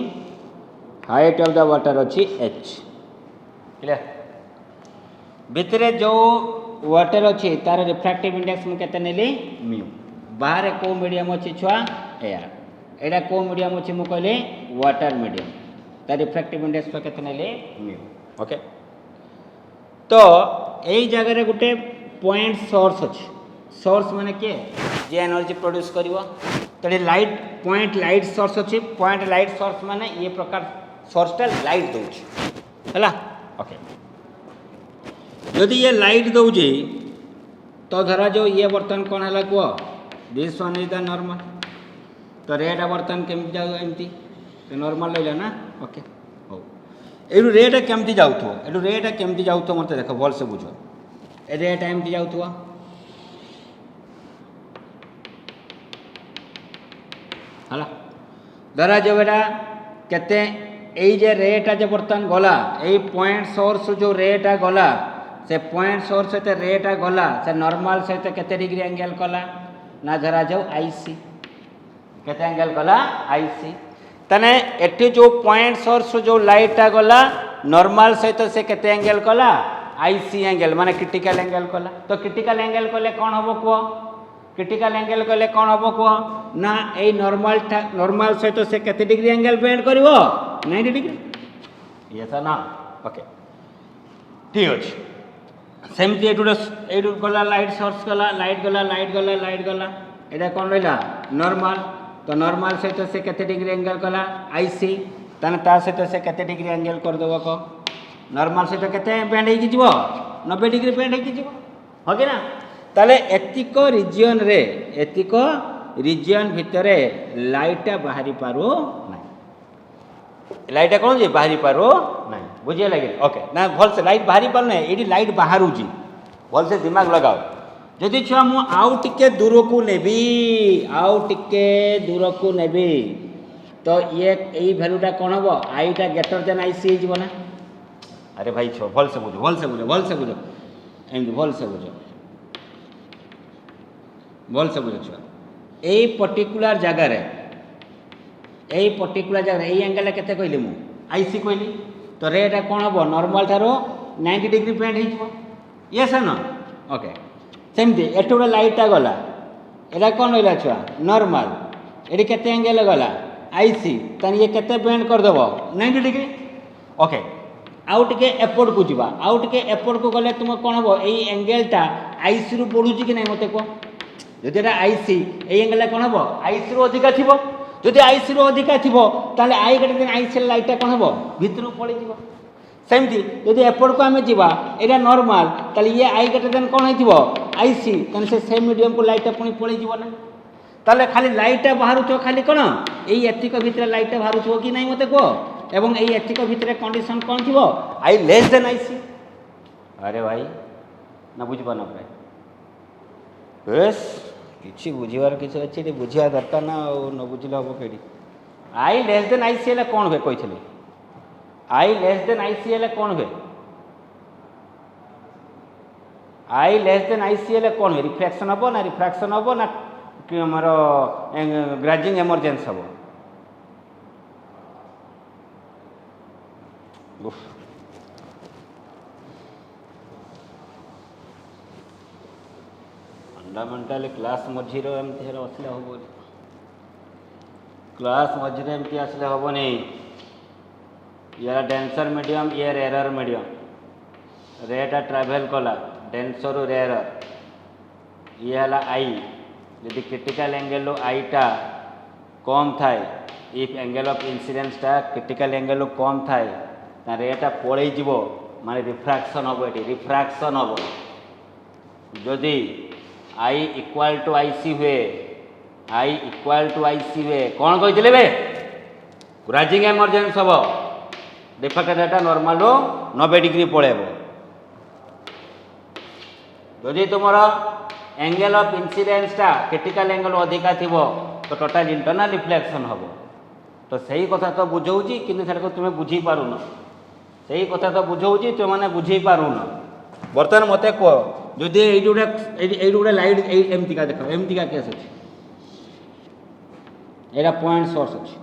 हाइट ऑफ द वाटर अच्छी h, क्लियर। भितरे जो वाटर अच्छी तार रिफ्रैक्टिव इंडेक्स में केते नेली म्यू, बाहर को मीडियम अच्छी छुआ एयर, एटा को मीडियम अच्छी मु कहले वाटर मीडियम, तार रिफ्रैक्टिव इंडेक्स पे केते नेली म्यू, ओके। तो यही जगह रे गुटे पॉइंट सोर्स अच्छी, सोर्स माने के जे एनर्जी प्रोड्यूस करिवो, तो लाइट पॉइंट लाइट सोर्स अच्छी, पॉइंट लाइट सोर्स माने ये प्रकार सोर्सटा लाइट दौर है, ओके। यदि ये लाइट दौजे तो धरा जो ये बर्तन कौन है कह this one is the normal, तो रेटा बर्तन केमती जाऊ एमती तो नॉर्मल रहा ना, ओके। हो यू रेटा केमती जाऊथो, एटू रेटा केमती जाऊथो मत देख भल से बुझ, ए रेटा एमती जाऊथो है, धरा जो बेटा केते एई जे रेटा जे बर्तन गला एई पॉइंट सोर्स जो रेटा गला से पॉइंट सोर्स सहित रेटा गला से नॉर्मल सहित केते डिग्री एंगल कला ना धरा जाऊ आईसी केते एंगल कला आईसी, तने एठी जो पॉइंट सोर्स जो लाइटा गला नॉर्मल सहित से केते एंगल कला आईसी एंगल माने क्रिटिकल एंगल कला, तो क्रिटिकल एंगल कले कौन हम कह, क्रिटिकल एंगल कले कौन हम कह ना ए नॉर्मल नॉर्मल सहित से केते डिग्री एंगल बेंड करिवो 90 डिग्री, ये था ना, ओके ठीक अच्छे। सेमती एटू गला लाइट सोर्स गला लाइट गला लाइट गला लाइट गला एटा कौन रहा नॉर्मल, तो नॉर्मल सहित से केते डिग्री एंगल कला आईसी, ताने ता सहित से केते डिग्री एंगल कर देबो को नॉर्मल सहित केते बेंड हे जीवो 90 डिग्री बेंड हे जीवो, हो कि ना। ताले एतिक रिजियन रे एतिक रिजियन भितरे लाइटा बाहरी पारो ना, लाइटा कौन जे बाहरी पारो ना, बुझे लगे, ओके ना भल से लाइट बाहरी पार ना, ये लाइट बाहर जी भल से दिमाग लगाओ। जदि छुआ मु आउ टिके दूर को नेबी आउ टिके दूर को नेबी तो ये यही भैल्यूटा कौन हम आईटा ग्रेटर देन आईसी हो ना, अरे भाई छुआ भल से बुझो भल से बुझो भल से बुझो एमती भल से बुझो भल से बुझो छुआ यही पर्टिकुलर जगार यही पर्टिकुलर जगह यही एंगल केते कहली मु आईसी कहली, तो रेटा कौन हम नॉर्मल ठारो 90 डिग्री बेंड हो ये ना, ओके। सेमती एठू गोटे लाइटा गला एटा कौन रहा छुआ नॉर्मल ये केते एंगल गला आईसी तानी ये केते बेंड कर देबो 90 डिग्री ओके आउ टिके एपोर्ट को जीवा आउ टिके एपोर्ट को गले तुम कौन हम यही एंगेलटा आईसी रु बढ़ुची कि नहीं मत कह जदि एटा आईसी ए एंगल कौन हम आईसी रु अधिका थिबो जदि आईसी रु अधिका थिबो ताले आई गटे दिन आईसी लाइटटा कौन हम भितर पड़े जीवो सेमती जदि एपोर्ट को आम जीवा एटा नॉर्मल ताले ये आई गटे दिन कौन होइथिबो आईसी ताने से सेम मीडियम को लाइटटा पुणी पड़े जीवो ना ताले खाली लाइटटा बाहरुथो खाली कौन एई एतिक भितर लाइटटा बाहरुथो कि नहीं मते कह एवं एई एतिक भितर कंडीशन कौन थिबो आई लेस देन आईसी अरे भाई ना बुझबा ना प्राय बस किछि बुझिवार किछि अछि बुझिया दरकार ना न बुझिले हम केडी आई लेस देन आईसी हेले कौन हुए कहिथिले आई लेस देन आईसी हेले कौन हुए आई लेस देन आईसी हेले कौन हुए रिफ्लेक्शन हबो ना रिफ्रैक्शन हबो ना हमर ग्राजिंग इमर्जेंस हबो फंडामेंटाल क्लास मझीर एमती आसले हम क्लास मझीर एमती आसले हेनी यार डेंसर मीडियम ये रेयर मीडियम रेटा ट्राभेल कला डेंसर रेयर ये है आई यदि क्रिटिकल एंगल आईटा कम थाए इफ एंगल ऑफ इंसिडेंस टा क्रिटिकल एंगल कम थाए ता रेटा पड़े जीव माने रिफ्रैक्शन हम ये रिफ्रैक्शन हम जदि आई इक्वल टू आईसी हुए आई इक्वल टू आईसी हुए कौन कहते बे ग्राजिंग इमर्जेंस हम डिफेक्ट रेटा नॉर्मल 90 डिग्री पड़ेब जदि तुम एंगल ऑफ इंसिडेंस टा क्रिटिकल एंगल अधिका थी तो टोटाल इंटरनल रिफ्लेक्शन हम तो सही कथा तो बुझाऊँगी कि तुम्हें बुझी पारुन सही कथा तो बुझाऊँगी तुमने बुझी पारुन बर्तमान मत कह जदि ये गोटे लाइट एमतीका देख एमतीका केस अच्छे यहाँ पॉइंट सोर्स अच्छे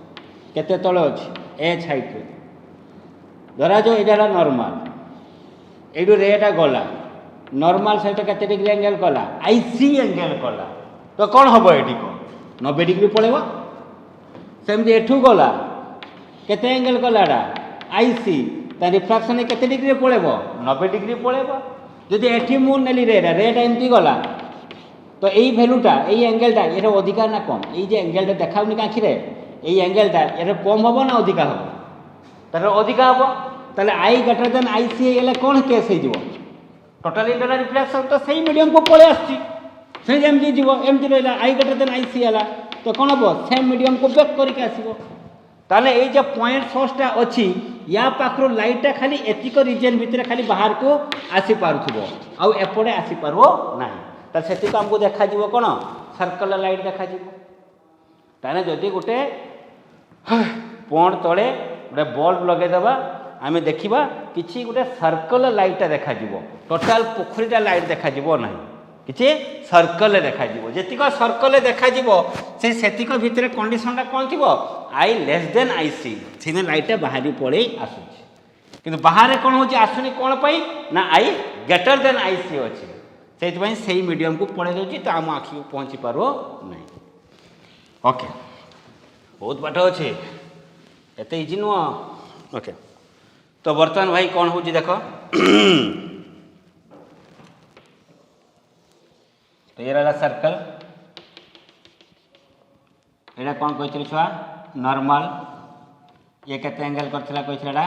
केते तले अच्छे एच हाइट धरा जो यहाँ नॉर्मल ये रेटा गला नॉर्मल सहित केते डिग्री एंगल कला आईसी एंगल कला तो कौन हम ये 90 डिग्री पड़ेब सेमती एठू गला केते एंगल कलाटा आईसी ता रिफ्रैक्शन केते डिग्री पड़ेब 90 डिग्री पड़ेब जदि एठी मु नेली रेट एमती गला तो यही भैल्यूटा यही एंगलटा ये अधिका ना कम ये एंगलटा देखाऊनी काखिरे यही एंगलटा ये कम हम ना अधिका हम तार अधिका हम ताले आई ग्रेटर देन आईसी हेले कौन केस हो टोटाल इंटरनल रिफ्लेक्शन तो सही मीडियम को पड़े आमती जीव एमती रहा आई ग्रेटर देन आईसी है तो कौन हम सेम मीडियम को बैक करके आसो ताले ये जो पॉइंट सोर्सटा अच्छी या पाखर लाइटटा खाली एतिक रिजन भितर खाली बाहर को आसी पारुथबो आउ एपटे आसी पारबो नाही त सेति हमको देखा जीवो कोन सर्कल लाइट देखा जीवो ताने जदि गोटे पॉइंट तळे गोटे बल्ब लगे देबा आमे देखिबा किछि गोटे सर्कल लाइटटा देखा जीवो टोटल पोखरीटा लाइट देखा जीवो नाही किछि सर्कल देखा जीवो जेतिक सर्कल देखा जीवो से सेतिक भितर कंडीशनटा कोन थिबो आई लेस देन आईसी से लाइटटा बाहरी पड़े आसुची किंतु बाहर कौन हो आसुनी कौन पाई ना आई ग्रेटर देन आईसी अच्छे से सही मीडियम को पड़े दूसरी तो आम आखि को पहुँची पार नहीं ओके बहुत बाट अच्छे एत इजी नुह ओके तो बर्तमान भाई कौन हो देख तो ये रहा सर्कल यहाँ कौन कही छुआ नॉर्मल ये केते एंगल करथिला कहिसला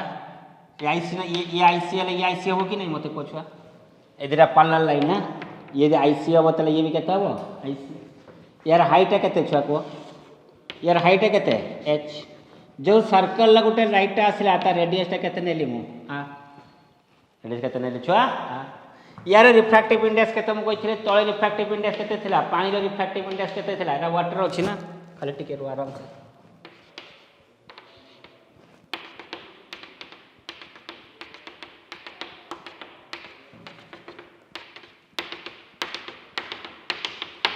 ये आईसी ना ये आईसी है ये आईसी हो कि नहीं मते पूछुआ ए दिरा पैरेलल लाइन ना ये जे आईसी हो तले ये भी केते हो आईसी यार हाइट है केते छुआ को यार हाइट है केते h जो सर्कल ला गोटे लाइट आसला ता रेडियस ता केते नेली मु हां रेडियस केते नेली छुआ हां यार रिफ्रैक्टिव इंडेक्स केते मु कहिथिले तळे रिफ्रैक्टिव इंडेक्स केते थिला पानी रो रिफ्रैक्टिव इंडेक्स केते थिला एटा वाटर अछि ना खाली टिके रो आराम से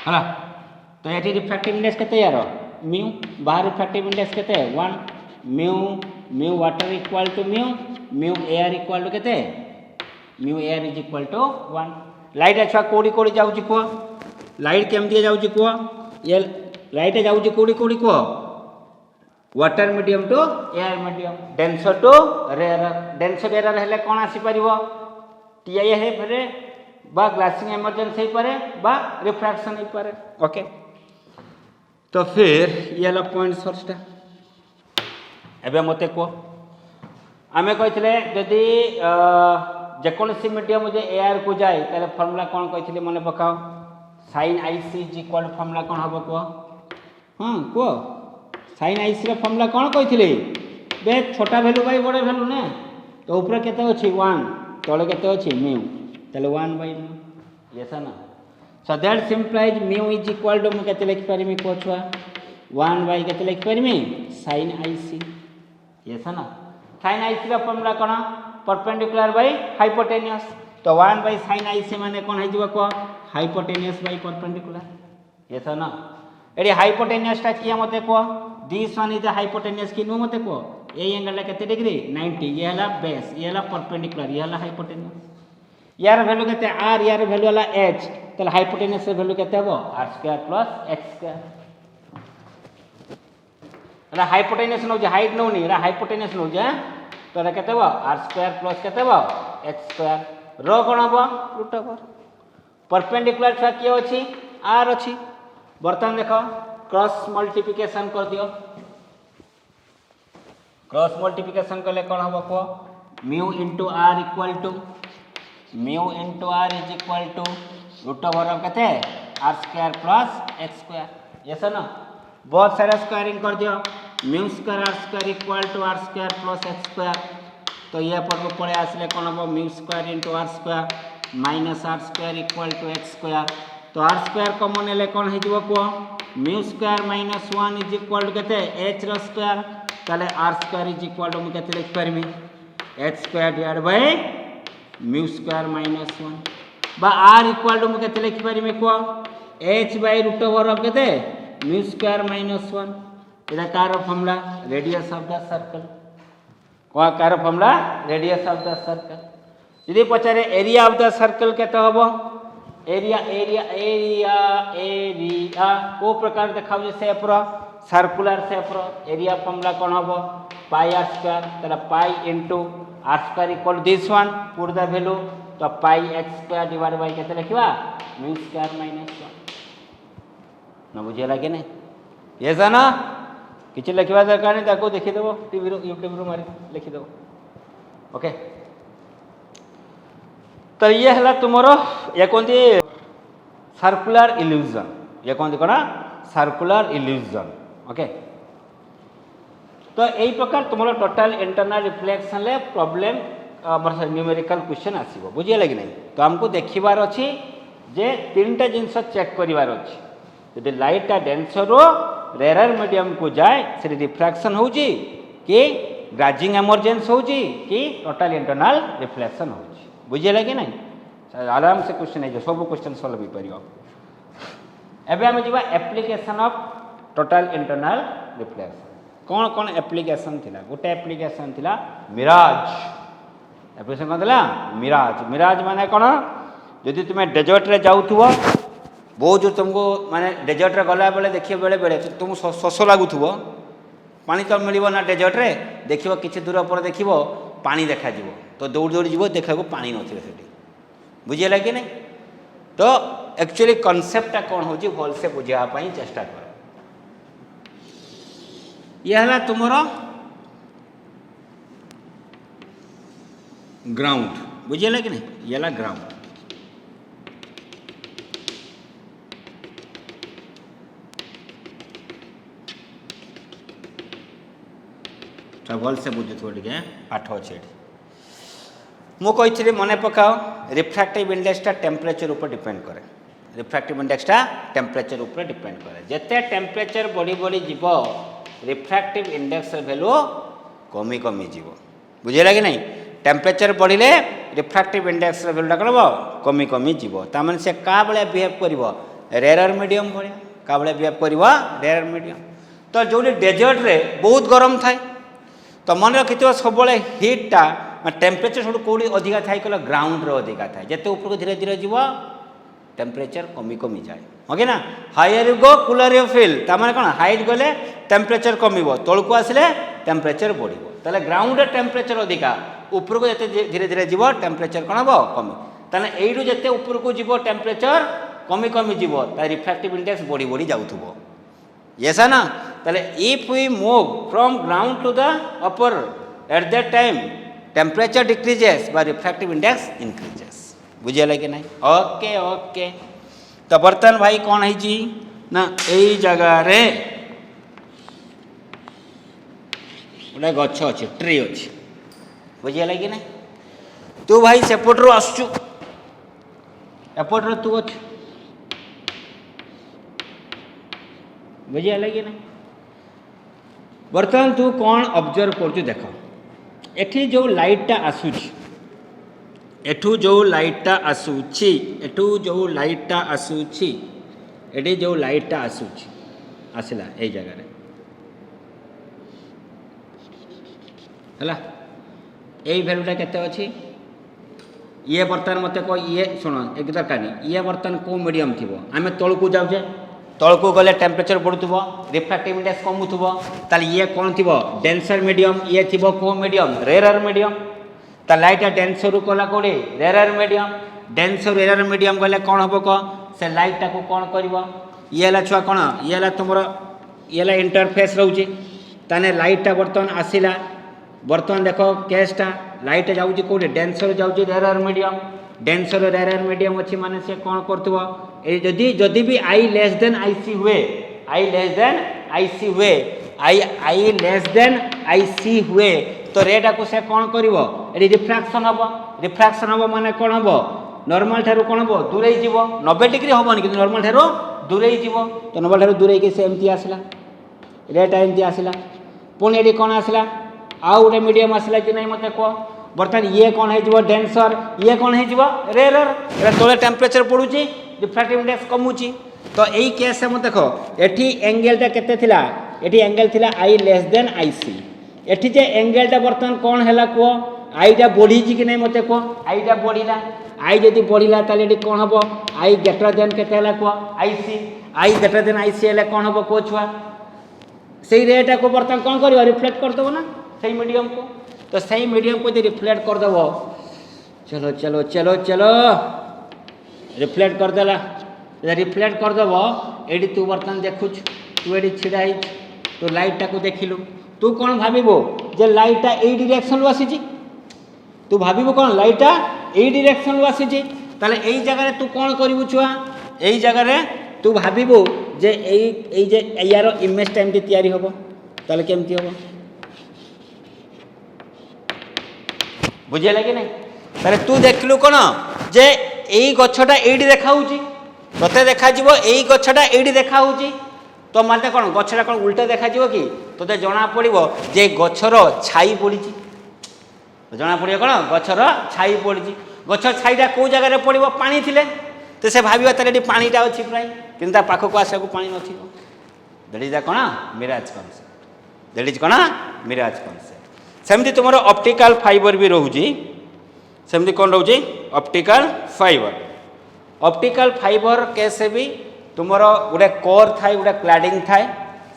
है तो ये रिफ्रैक्टिव इंडेक्स केते यार म्यू बाहर रिफ्रैक्टिव इंडेक्स केते 1 mu mu water equal to mu air equal to केते mu air is equal to 1 light अच्छा कोडी कोडी जाउची को लाइट केमती जाउची को ये लाइट जाऊँगी कौड़ी कौड़ी कह water medium to air medium denser to rare denser rarer हेले कौन आसीपर TIF रे बा ग्लासिंग इमर्जेंस हो पारे बा रिफ्रैक्शन हो पारे ओके। तो फिर ये है पॉइंट सोर्सटा एबे मते को आमे कहथिले जदि जेकोसी मीडियम जे एयर को जाए ताले फार्मूला कौन कहथिले मने पकाओ sin IC इक्वल फार्मूला कौन हबो को को sin IC रे फार्मूला कौन कहथिले बे छोटा वैल्यू बाई बड़ वैल्यू ने तो ऊपर केते अछि 1 तळे केते अछि म्यू ताले 1/μ यस ना so that simplify mu is equal to मु केते लिख परिमी को छुआ 1 केते लिख परिमी sin IC यस ना sin IC रा फार्मूला कोन परपेंडिकुलर बाय हाइपोटेनियस तो 1/sin IC माने कोन हे जिवो को हाइपोटेनियस बाय परपेंडिकुलर यस ना एडी हाइपोटेनियस ता किया मते को this one is the hypotenuse कि नो मते को ए एंगल केते डिग्री 90 ये हला बेस ये हला परपेंडिकुलर ये हला हाइपोटेनियस यार वैल्यू केते r यार वैल्यू हला h तले हाइपोटेनियस वैल्यू केते हबो r² + x² अला हाइपोटेनियस नो जे हाइट नो नी रा हाइपोटेनियस नो जे तो रे केते हबो r² + केते हबो x² रो कोन हबो √/। परपेंडिकुलर छा कियो अछि r अछि बर्तन देखो क्रॉस मल्टीप्लिकेशन कर दियो क्रॉस मल्टीप्लिकेशन करले कोन हबो को mu * r equal to mu * r is equal to √/, केते r² + x² यस ना बहुत सारा स्क्वायरिंग कर दियो म्यू² r² equal to r² + x² तो ये पर को पड़े आसले कोन हबो म्यू² * r² minus r² equal to x² तो r² कॉमन ले कोन हे जिवो को म्यू² - 1 इज इक्वल टू केते h रो स्क्वायर ताले r² इज इक्वल टू मु केते लिख परमी h² डिवाइड बाय म्यू² - 1 बा r इक्वल टू मु केते लिख परमी को h बाय √/, केते म्यू² - 1 एटा कार formula radius of the circle को कार formula radius of the circle यदि पचारे एरिया ऑफ द सर्कल केते हबो एरिया एरिया एरिया एरिया को प्रकार देखाउ जे शेप रो सर्कुलर शेप रो एरिया फार्मूला कोन हबो पाई r² तला pi into r² equal this one put the value तो पाई x² डिवाइड बाय केते लिखबा म्यू² - 1 न बुझेला के नै ये जाना किछ लिखबा दरकार नै ताको देखि देबो टीवी रो यूट्यूब रो मारी लिखि देबो ओके। तो ये हला तुमरो ये कोंती सर्कुलर इल्यूजन ये कोंती कोना सर्कुलर इल्यूजन ओके। तो एई प्रकार तुमरो टोटल इंटरनल रिफ्लेक्शन ले प्रॉब्लम न्यूमेरिकल क्वेश्चन आसीबो बुझिए लागि नै तो हमको देखिबार अछि जे तीनटा जिंस चेक करिवार अछि यदि लाइट ता डेंसर रो रेयर मीडियम को जाए से रिफ्रैक्शन होउची कि ग्राजिंग इमर्जेंस होउची कि टोटल इंटरनल रिफ्लेक्शन होउची बुझे लगे ना आराम से क्वेश्चन है सब क्वेश्चन सॉल्व हो पारियो। एबे हम जीवा application of total internal reflection कौन कौन एप्लीकेशन थिला गोटे एप्लीकेशन थिला मिराज एप्लीकेशन कौन थिला मिराज मिराज माने कौन यदि तुम डेजर्ट रे जाउथुबो बहुत जो तुमको माने डेजर्ट रे गला बेले देखिए बेले बेले तुम शोष लगुथुबो पानी तो मिलिबो ना डेजर्ट रे देखिबो किछि दूर पर देखिबो पानी देखा जीवो तो दौड़ दौड़ जीवो देखा को पानी नथिबे सेठी बुझिए लगे नहीं तो एक्चुअली कॉन्सेप्टटा कौन हो भल से बुझा चेष्टा कर यह है तुमरो ग्राउंड बुझे लगे नहीं ये ग्राउंड भल से बुझुथ टे पाठ अच्छे मु कही मन पकाओ रिफ्रैक्टिव इंडेक्सटा टेम्परेचर ऊपर डिपेंड करे रिफ्रैक्टिव इंडेक्सटा टेम्परेचर ऊपर डिपेंड करे जिते टेम्परेचर बढ़ी बढ़ी जीव रिफ्रैक्टिव इंडेक्स वैल्यू कमी कमी जीव बुझेगा कि नहीं टेम्परेचर बढ़िले रिफ्रैक्टिव इंडेक्स वैल्यूटा कौन कमी कमी जीव ताମାନେ से का भाया बिहेव कर रेयर मीडियम भाया का भाया बिहेव कर रेयर मीडियम तो जो डेजर्ट रे बहुत गरम थाए तो मन रखिथ सब हिटा टेम्परेचर सब कौटी अधिका थाए कह ग्राउंड रे अधिका थाए जिते ऊपर को धीरे धीरे जीव टेम्परेचर कमी कमी जाए ओके ना higher you go cooler you feel तार कौन हाइट गले टेम्परेचर कमिबो तळकू आसिले टेम्परेचर बढ़िबो ताले ग्राउंड टेम्परेचर अधिका ऊपर को जते धीरे धीरे जीव टेम्परेचर कौन हम कमी ताने एइडू जते ऊपर को जीव टेम्परेचर कमी कमी जीव ता रिफ्रैक्टिव इंडेक्स बढ़ी बढ़ी जाउथबो यस ना ताले if we move from ground to the upper at that time temperature decreases but refractive index increases बुझेला कि नहीं ओके ओके तो बर्तन भाई कौन है ना यही जगह रे गोटे गछ अच्छे ट्री अच्छे बुझेगा कि नहीं तू भाई सेपटू आसचु एपट्रे तू अच्छु बुझेगा कि नहीं बर्तमान तू कौन ऑब्जर्व कर देख एठी जो लाइटा आसूची एठू जो लाइटा आसूची एठू जो लाइटा आसूची एठी जो लाइटा आसूची आसला ए जगह रे हला एई वैल्यूटा केते अछि ये बर्तन मते को ये सुन एक दरकार नहीं ये बर्तन को मीडियम थिबो आमे तळकू जाउजे तळकू गले टेम्परेचर बढ़ुथबो रिफ्रैक्टिव इंडेक्स कमुथबो ताले ये कोन थिबो डेंसर मीडियम ये थिबो को मीडियम रेयर मीडियम ता लाइट डेंसर गला कोड़े rare medium denser rare medium गले कौन हम कह से लाइटा को कौन कर ये छुआ कौन ये तुम ये इंटरफेस रोचे ताने लाइटा बर्तमान आसला बर्तमान देख केसटा लाइट जाऊँगी कौटे डेंसर जाऊँगी rare medium denser rare medium अच्छी माने से कौन कर जदि भी आई लेस देन आई सी हुए आई लेस देन आई सी हुए आई लेस देन आई सी हुए तो रेटा को से कौन कर रिफ्रैक्शन हम माने कौन हम नॉर्मल ठारू कौन हम दूरे जीव 90 डिग्री हेनी कि नॉर्मल ठारू दूरे जीव तो नॉर्मल ठारू दूरे से एमती आसला रेटा एमती आसला पुणी ये कौन आसला आउ गोटे मीडियम आसला कि नहीं मत कह बर्तमान ये कौन हो डेंसर ये कौन हो रेयर तले टेम्परेचर पड़ुची रिफ्रैक्टिव इंडेक्स कमुची तो यही केस में देख एटी एंगेलटा केते थिला एटी एंगेल थिला I less than I C एटी जे एंगेलटा बर्तमान कौन है कह आईटा बढ़ी कि नहीं मत कह आईटा बढ़ला आई जदि बढ़ला ताले एटी कौन हम आई ग्रेटर देन केते कह आई ग्रेटर देन आई सी है कौन हम कह छुआ से रेटा को बर्तमान कौन कर रिफ्लेक्ट करदेव ना सही मीडियम को तो सही मीडियम को रिफ्लेक्ट करदेव चलो चलो चलो चलो रिफ्लेक्ट करदेला रिफ्लेक्ट करदेव ये तू बर्तमान देखु तू ये छिड़ा तू लाइटा को देखिलु तू कौन भाव जे लाइटा यही डायरेक्शन आसी तू भाव कौन लाइटा यही डायरेक्शन आसी ताले यही जगह तू कौन करू छुआ यही जगह तू भाव जे जे यार इमेजटा एमती तैयारी हम ताले केमती हम बुझेगा कि नहीं ताले तू देखलु कौन जे यही गछटा एडी देखा तोते देखा यही गछटा एडी देखा तो मत कौन गछटा कौन उल्टा देखा कि तोते जना पड़ो जे गछर छाई पड़ी जना पड़ो कौन गछर छाई पड़ी गछर छाईटा कौ जगह पड़ो पानी थिले तो से भाव तार पानीटा अच्छी प्राय कि पाखक आसा पानी न दैट इज द कौन मिराज कनसेप्ट दैट इज कौन मिराज कनसेप्ट सेमती तुम ऑप्टिकल फाइबर भी रोचे सेमती कौन रोचे ऑप्टिकल फाइबर केस भी तुम गोटे कोर थाए गोटे क्लैडिंग थाए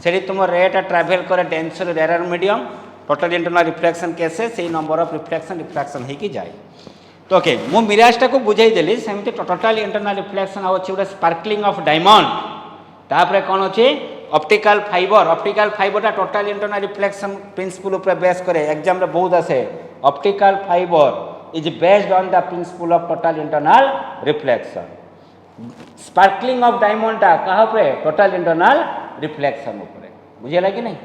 से तुम रेटा ट्रावेल करे denser rare medium total internal reflection केसे से नंबर ऑफ रिफ्लेक्शन होगी जाए तो ओके मु मिराजटा को बुझेदेली सेमती टोटल इंटरनल रिफ्लेक्शन अच्छे गोटे स्पार्कलिंग ऑफ डायमंड तापर कौन अच्छे ऑप्टिकल फाइबरटा टोटल इंटरनल रिफ्लेक्शन प्रिंसिपल ऊपर बेस करे एग्जाम रे बहुत आसे optical fibre is based on the principle of total internal reflection sparkling of डायमंडटा कहाँ पे टोटल इंटरनल रिफ्लेक्शन ऊपर बुझेगा कि नहीं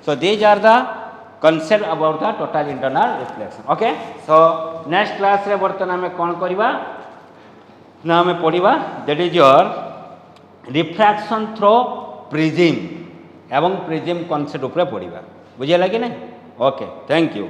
so these are the concept about the total internal reflection okay so next class रे बर्तमान हमें कौन करवा ना हमें पढ़ा that is your refraction through prism एवं प्रिज्म concept ऊपर पढ़ा बुझेगा कि नहीं ओके थैंक यू